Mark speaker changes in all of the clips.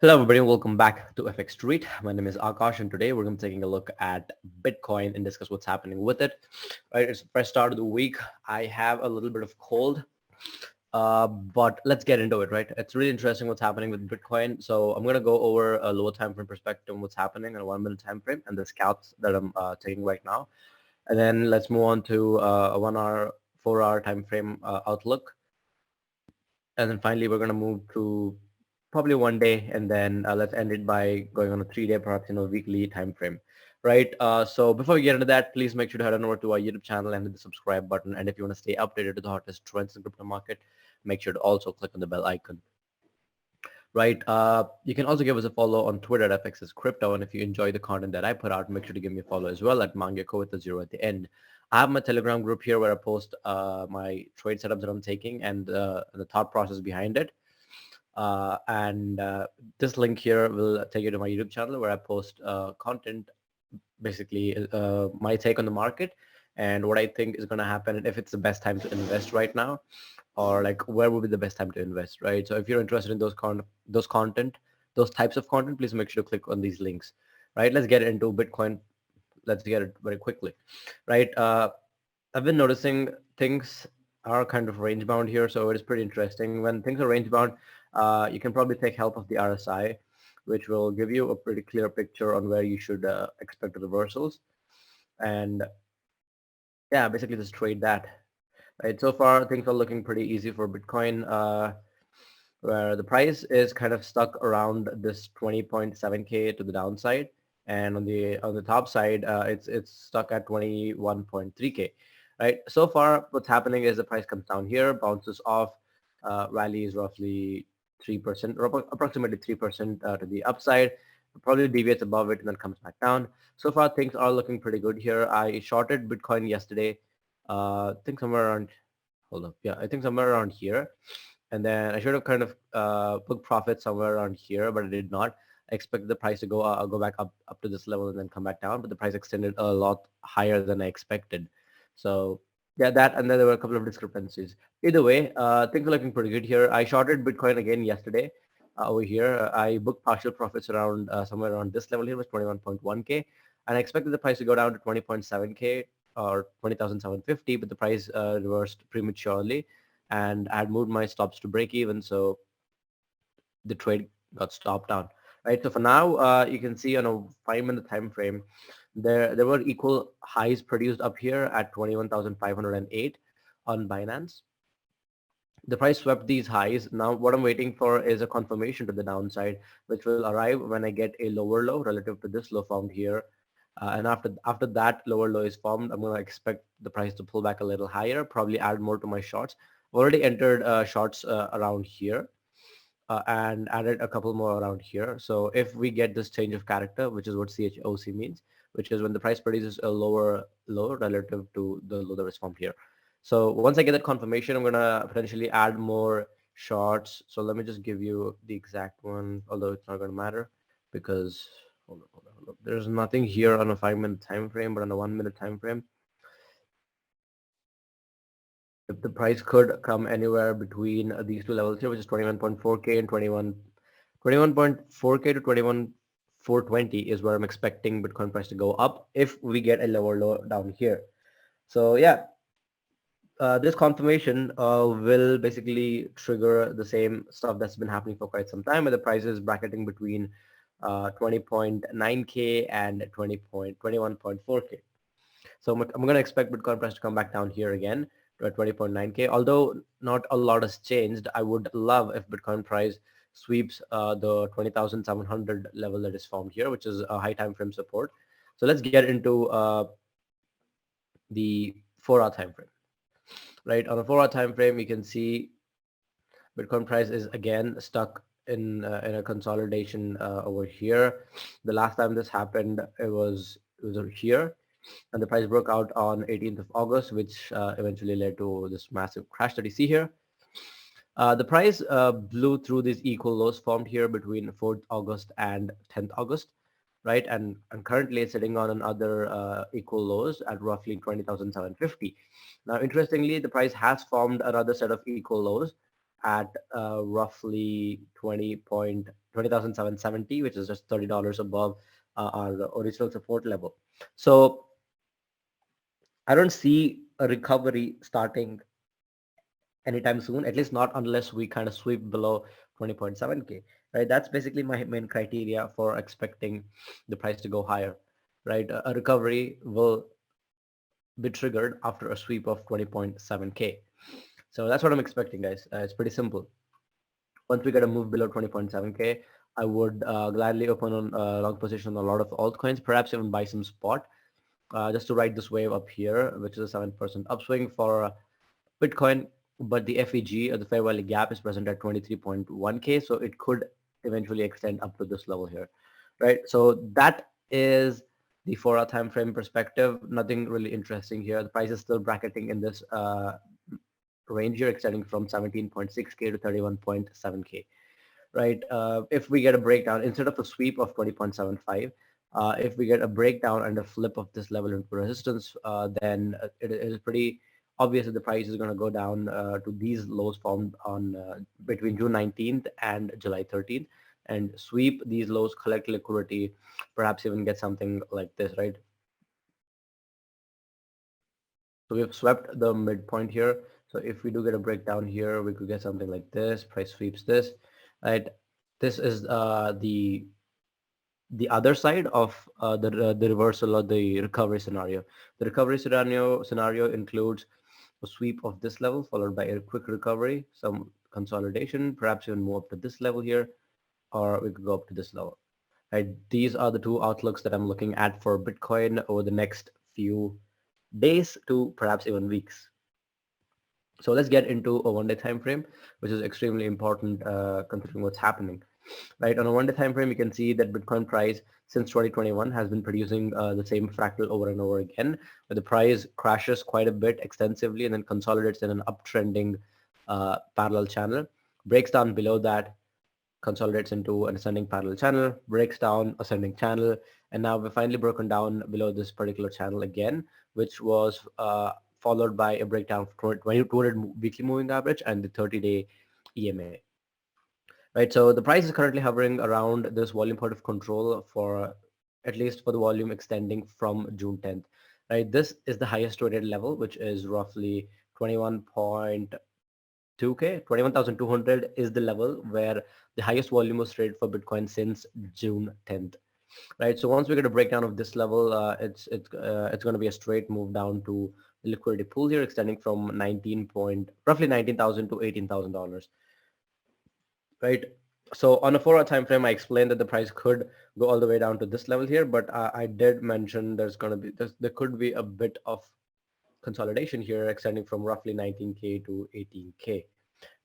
Speaker 1: Hello everybody and welcome back to FX Street. My name is Akash and today we're going to be taking a look at Bitcoin and discuss what's happening with it. Right, it's the first start of the week. I have a little bit of cold, but let's get into it, right? It's really interesting what's happening with Bitcoin. So I'm going to go over a lower time frame perspective on what's happening in a 1 minute time frame and the scouts that I'm taking right now. And then let's move on to a 1 hour, 4 hour time frame outlook. And then finally, we're going to move to probably 1 day, and then let's end it by going on a 3 day, perhaps weekly time frame, right? So before we get into that, please make sure to head on over to our YouTube channel and hit the subscribe button. And if you want to stay updated to the hottest trends in crypto market, make sure to also click on the bell icon, right? You can also give us a follow on Twitter at FX's Crypto, and if you enjoy the content that I put out, make sure to give me a follow as well at Mangyako with the zero at the end. I have my Telegram group here where I post my trade setups that I'm taking and the thought process behind it. And this link here will take you to my YouTube channel where I post content, basically my take on the market and what I think is going to happen and if it's the best time to invest right now, or like where would be the best time to invest, right? So if you're interested in those types of content, please make sure to click on these links, right? Let's get into Bitcoin. Let's get it very quickly, right? I've been noticing things are kind of range bound here, so it is pretty interesting. When things are range bound, you can probably take help of the RSI, which will give you a pretty clear picture on where you should expect reversals. And yeah, basically just trade that. Right. So far, things are looking pretty easy for Bitcoin, where the price is kind of stuck around this 20.7K to the downside, and on the top side, it's stuck at 21.3K. Right. So far, what's happening is the price comes down here, bounces off, rallies roughly 3% or approximately 3% to the upside, probably deviates above it and then comes back down. So far, things are looking pretty good here. I shorted Bitcoin yesterday. I think somewhere around, hold up, yeah, I think somewhere around here. And then I should have kind of booked profit somewhere around here, but I did not. I expected the price to go back up to this level and then come back down, but the price extended a lot higher than I expected. So yeah, that, and then there were a couple of discrepancies. Either way, things are looking pretty good here. I shorted Bitcoin again yesterday over here. I booked partial profits around somewhere around this level here, was 21.1K, and I expected the price to go down to 20.7K or 20,750, but the price reversed prematurely, and I had moved my stops to break even, so the trade got stopped down. Right. So for now, you can see on a 5 minute time frame, there were equal highs produced up here at 21,508 on Binance. The price swept these highs. Now what I'm waiting for is a confirmation to the downside, which will arrive when I get a lower low relative to this low formed here. And after that lower low is formed, I'm going to expect the price to pull back a little higher, probably add more to my shorts. I've already entered shorts around here and added a couple more around here. So if we get this change of character, which is what CHOC means, which is when the price produces a lower low relative to the low that was formed here. So once I get that confirmation, I'm gonna potentially add more shorts. So let me just give you the exact one, although it's not gonna matter because hold on. There's nothing here on a 5 minute time frame, but on a 1 minute time frame, if the price could come anywhere between these two levels here, which is 21.4K and 21.4K to 21,420 is where I'm expecting Bitcoin price to go up if we get a lower low down here. So yeah, this confirmation will basically trigger the same stuff that's been happening for quite some time, where the price is bracketing between 20.9K and 21.4K. So I'm going to expect Bitcoin price to come back down here again to 20.9K. Although not a lot has changed, I would love if Bitcoin price sweeps the 20,700 level that is formed here, which is a high time frame support. So let's get into the 4 hour time frame. Right, on a 4 hour time frame, you can see Bitcoin price is again stuck in a consolidation over here. The last time this happened, it was here, and the price broke out on 18th of August, which eventually led to this massive crash that you see here. The price blew through these equal lows formed here between 4th August and 10th August, right? And currently it's sitting on another equal lows at roughly 20,750. Now, interestingly, the price has formed another set of equal lows at roughly 20.21 20,770, which is just $30 above our original support level. So I don't see a recovery starting anytime soon, at least not unless we kind of sweep below 20.7K, right? That's basically my main criteria for expecting the price to go higher, right? A recovery will be triggered after a sweep of 20.7K. So that's what I'm expecting, guys. It's pretty simple. Once we get a move below 20.7K, I would gladly open on a long position on a lot of altcoins, perhaps even buy some spot just to ride this wave up here, which is a 7% upswing for Bitcoin. But the FEG, or the fair value gap, is present at 23.1K, so it could eventually extend up to this level here, right? So that is the 4-hour time frame perspective. Nothing really interesting here. The price is still bracketing in this range here, extending from 17.6K to 31.7K, right? If we get a breakdown, instead of a sweep of 20.75, if we get a breakdown and a flip of this level into resistance, then it is pretty obvious that the price is going to go down to these lows formed on between June 19th and July 13th, and sweep these lows, collect liquidity, perhaps even get something like this, right? So we've swept the midpoint here. So if we do get a breakdown here, we could get something like this. Price sweeps this, right? This is the other side of the reversal or the recovery scenario. The recovery scenario includes a sweep of this level followed by a quick recovery, some consolidation, perhaps even move up to this level here, or we could go up to this level. Right? These are the two outlooks that I'm looking at for Bitcoin over the next few days to perhaps even weeks. So let's get into a one-day time frame, which is extremely important considering what's happening. Right, on a one-day time frame, you can see that Bitcoin price since 2021 has been producing the same fractal over and over again, where the price crashes quite a bit extensively and then consolidates in an uptrending parallel channel, breaks down below that, consolidates into an ascending parallel channel, breaks down ascending channel, and now we're finally broken down below this particular channel again, which was followed by a breakdown of 200 weekly moving average and the 30-day EMA. Right, so the price is currently hovering around this volume point of control for at least for the volume extending from June 10th. Right, this is the highest traded level, which is roughly 21.2K. 21,200 is the level where the highest volume was traded for Bitcoin since June 10th. Right, so once we get a breakdown of this level, it's going to be a straight move down to the liquidity pool here, extending from roughly 19,000 to $18,000. Right, so on a 4-hour time frame, I explained that the price could go all the way down to this level here, but I did mention there could be a bit of consolidation here, extending from roughly 19K to 18K.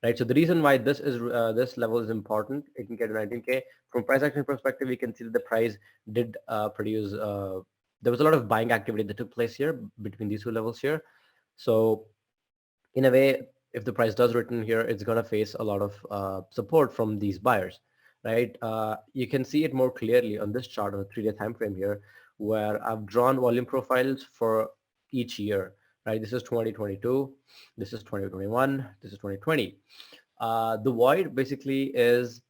Speaker 1: Right, so the reason why this level is important, 18K to 19K, from price action perspective, we can see that the price did produce there was a lot of buying activity that took place here between these two levels here. So in a way, if the price does return here, it's going to face a lot of support from these buyers, right? You can see it more clearly on this chart on a 3-day time frame here, where I've drawn volume profiles for each year, right? This is 2022, this is 2021, this is 2020. The void basically is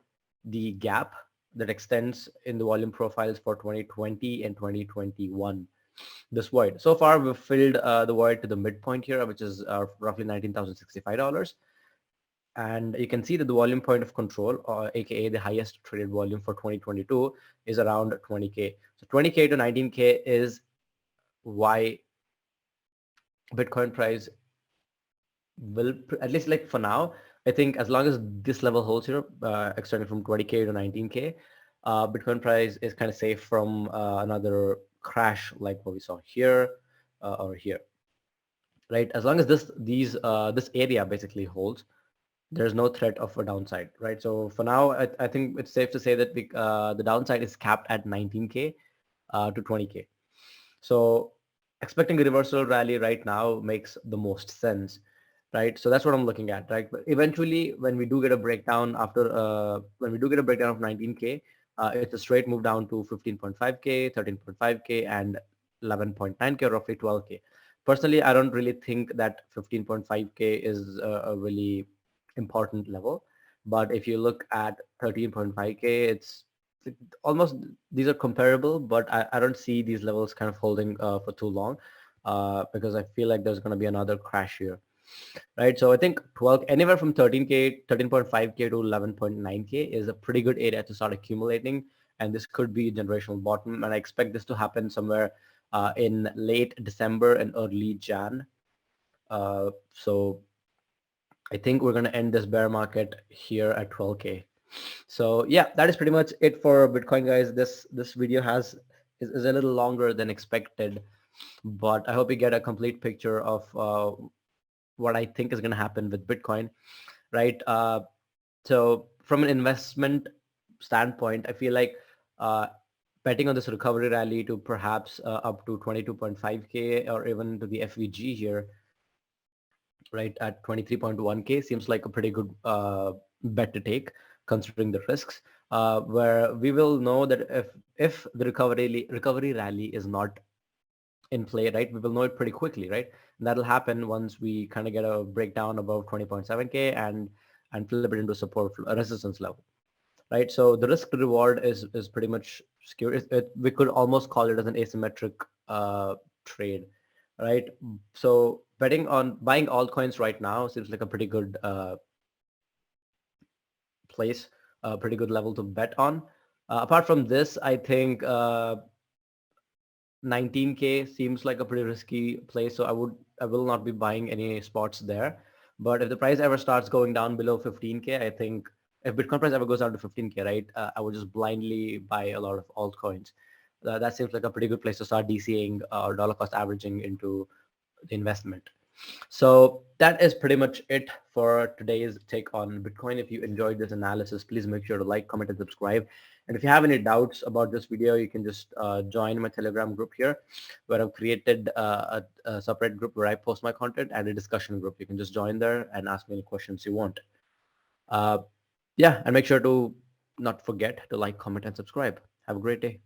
Speaker 1: the gap that extends in the volume profiles for 2020 and 2021. This void. So far, we've filled the void to the midpoint here, which is roughly $19,065. And you can see that the volume point of control, or aka the highest traded volume for 2022, is around 20K. So 20K to 19K is why Bitcoin price will, at least like for now, I think as long as this level holds here, extending from 20K to 19K, Bitcoin price is kind of safe from another crash like what we saw here or here, right? As long as this area basically holds, there's no threat of a downside, right? So for now, I think it's safe to say that the downside is capped at 19K to 20K. So expecting a reversal rally right now makes the most sense, right? So that's what I'm looking at, right? But eventually, when we do get a breakdown when we do get a breakdown of 19K, it's a straight move down to 15.5K, 13.5K, and 11.9K, roughly 12K. Personally, I don't really think that 15.5K is a really important level, But if you look at 13.5K, it's almost, these are comparable, but I don't see these levels kind of holding for too long because I feel like there's going to be another crash here, right? So I think 12, anywhere from 13K, 13.5K to 11.9K is a pretty good area to start accumulating. And this could be a generational bottom. And I expect this to happen somewhere in late December and early Jan. So I think we're going to end this bear market here at 12K. So yeah, that is pretty much it for Bitcoin, guys. This video is a little longer than expected, but I hope you get a complete picture of what I think is going to happen with Bitcoin, right? So from an investment standpoint, I feel like uh, betting on this recovery rally to perhaps up to 22.5K or even to the FVG here, right, at 23.1K seems like a pretty good bet to take considering the risks, where we will know that if the recovery rally is not in play, right, we will know it pretty quickly, right? And that'll happen once we kind of get a breakdown above 20.7K and flip it into support resistance level, right? So the risk to reward is pretty much skewed. We could almost call it as an asymmetric trade, right? So betting on buying altcoins right now seems like a pretty good place, a pretty good level to bet on. Apart from this, I think 19K seems like a pretty risky place, so I will not be buying any spots there. But if the price ever starts going down below 15K, I think if Bitcoin price ever goes down to 15K, right, I would just blindly buy a lot of altcoins. That seems like a pretty good place to start DCing or dollar cost averaging into the investment. So that is pretty much it for today's take on Bitcoin. If you enjoyed this analysis, please make sure to like, comment, and subscribe. And if you have any doubts about this video, you can just join my Telegram group here, where I've created a separate group where I post my content, and a discussion group. You can just join there and ask me any questions you want. Yeah, and make sure to not forget to like, comment, and subscribe. Have a great day.